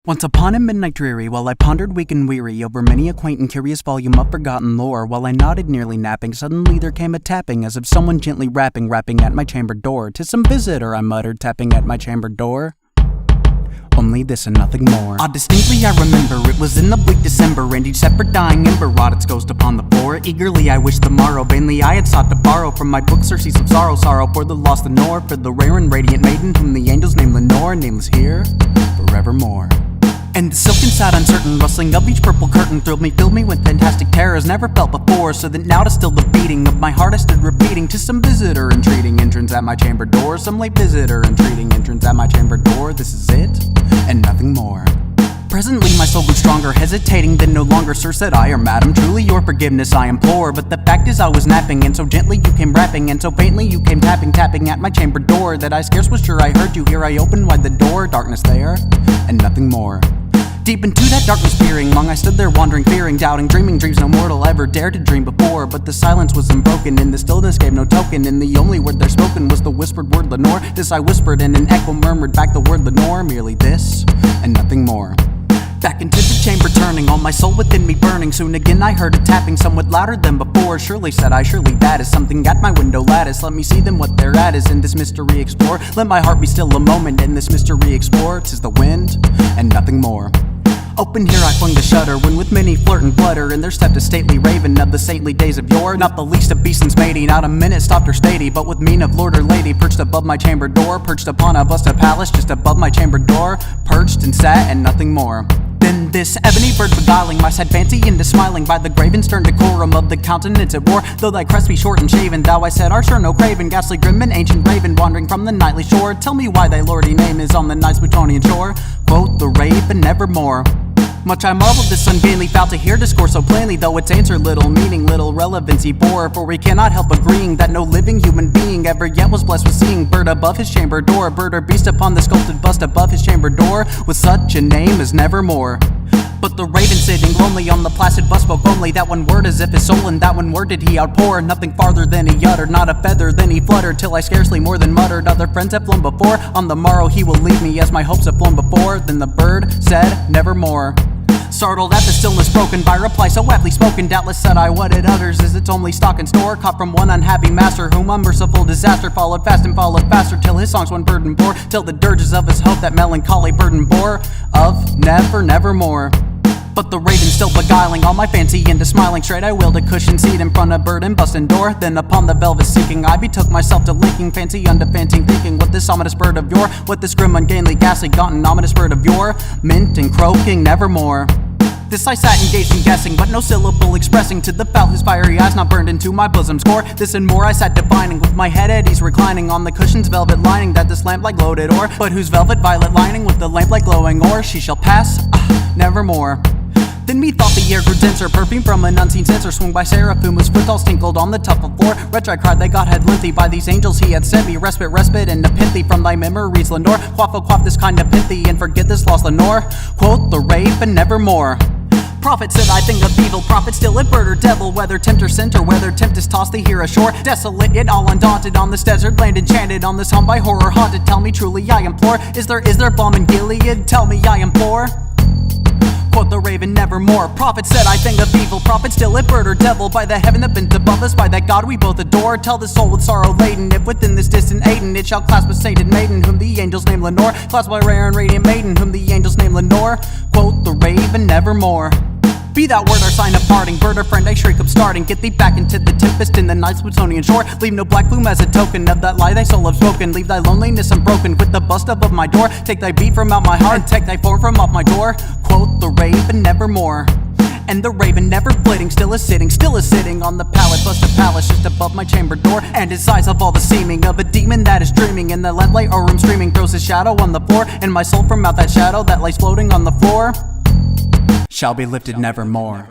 Once upon a midnight dreary, while I pondered weak and weary over many a quaint and curious volume of forgotten lore, while I nodded nearly napping, suddenly there came a tapping, as of someone gently rapping at my chamber door. "'Tis some visitor," I muttered, tapping at my chamber door. Only this and nothing more. Distinctly I remember, it was in the bleak December, and each separate dying ember wrought its ghost upon the floor. Eagerly I wished the morrow, vainly I had sought to borrow from my book surcease of sorrow, sorrow for the lost Lenore, for the rare and radiant maiden whom the angels name Lenore, nameless here forevermore. And the silken sad uncertain rustling of each purple curtain thrilled me, filled me with fantastic terrors never felt before, so that now to still the beating of my heart I stood repeating, "'Tis some visitor entreating entrance at my chamber door, some late visitor entreating entrance at my chamber door. This is it, and nothing more." Presently my soul grew stronger, hesitating then no longer. "Sir," said I, "or madam, truly your forgiveness I implore, but the fact is I was napping, and so gently you came rapping, and so faintly you came tapping at my chamber door, that I scarce was sure I heard you. Here I opened wide the door, darkness there, and nothing more." Deep into that darkness peering, long I stood there wandering, fearing, doubting, dreaming dreams no mortal ever dared to dream before. But the silence was unbroken, and the stillness gave no token, and the only word there spoken was the whispered word Lenore. This I whispered, and an echo murmured back the word Lenore, merely this, and nothing more. Back into the chamber turning, all my soul within me burning. Soon again I heard a tapping, somewhat louder than before. "Surely," said I, "surely that is something at my window lattice. Let me see them what they're at is, in this mystery explore. Let my heart be still a moment, in this mystery explore. 'Tis the wind, and nothing more." Open here I flung the shutter, when with many flirt and flutter, and there stepped a stately raven of the saintly days of yore, not the least of beasts and matey, not a minute stopped or stady, but with mien of lord or lady, perched above my chamber door, perched upon a bust of palace just above my chamber door, perched and sat and nothing more. Then this ebony bird beguiling my sad fancy into smiling, by the grave and stern decorum of the countenance it wore. "Though thy crest be short and shaven, thou," I said, "art sure no craven, ghastly grim and ancient raven, wandering from the nightly shore. Tell me why thy lordly name is on the night's Plutonian shore." Quoth the raven, "Nevermore." Much I marveled this ungainly fowl to hear discourse so plainly, though its answer little meaning, little relevancy bore. For we cannot help agreeing that no living human being ever yet was blessed with seeing bird above his chamber door, bird or beast upon the sculpted bust above his chamber door, with such a name as Nevermore. But the raven sitting lonely on the placid bust spoke only that one word as if his soul in that one word did he outpour. Nothing farther than he uttered, not a feather then he fluttered, till I scarcely more than muttered, "Other friends have flown before, on the morrow he will leave me as my hopes have flown before." Then the bird said, "Nevermore." Startled at the stillness broken by reply so aptly spoken, doubtless said I, "What it utters is its only stock and store, caught from one unhappy master, whom unmerciful disaster followed fast and followed faster, till his songs one burden bore, till the dirges of his hope that melancholy burden bore, of nevermore." But the raven still beguiling all my fancy into smiling, straight I wheeled a cushioned seat in front of bird and bustin' door. Then upon the velvet seeking I betook myself to linking fancy unto fancy, thinking what this ominous bird of yore, what this grim ungainly ghastly gaunt and ominous bird of yore meant and croaking nevermore. This I sat engaged in guessing, but no syllable expressing to the fowl whose fiery eyes not burned into my bosom's core. This and more I sat defining, with my head at ease reclining on the cushion's velvet lining that this lamp like gloated o'er, but whose velvet violet lining with the lamp like glowing o'er. She shall pass, nevermore. Then methought the air grew denser, perfume from an unseen censer, swung by seraphim whose footfalls tinkled on the tuffled floor. Wretch, I cried that God had lent thee, by these angels he had sent me respite, and to pent thee from thy memories, Lenore. Quaff this kind of pent thee, and forget this lost Lenore. Quoth the raven, "Nevermore." Prophet, said I, "think of evil, prophet still a bird or devil, whether tempter sent or whether tempest tossed thee here ashore, desolate yet all undaunted, on this desert land enchanted, on this home by horror haunted. Tell me truly, I implore, is there balm in Gilead? Tell me, I implore." Quoth the raven, "Nevermore." Prophet, said I, "think of evil, prophet still a bird or devil, by the heaven that bent above us, by that God we both adore. Tell the soul with sorrow laden, if within this distant Aden it shall clasp a sainted maiden, whom the angels name Lenore, clasped by rare and radiant maiden, whom the angels name Lenore." Quoth the raven, "Nevermore." Be that word our sign of parting, bird or friend I shriek upstarting, get thee back into the tempest in the night's Plutonian shore. Leave no black plume as a token of that lie thy soul have spoken, leave thy loneliness unbroken, with the bust above my door. Take thy beat from out my heart, and take thy form from off my door. Quoth the raven, "Nevermore." And the raven never flitting, still is sitting on the pallet bust of palace just above my chamber door, and his eyes have all the seeming of a demon that is dreaming, and the lamplight o'er him streaming throws his shadow on the floor, and my soul from out that shadow that lies floating on the floor shall be lifted nevermore.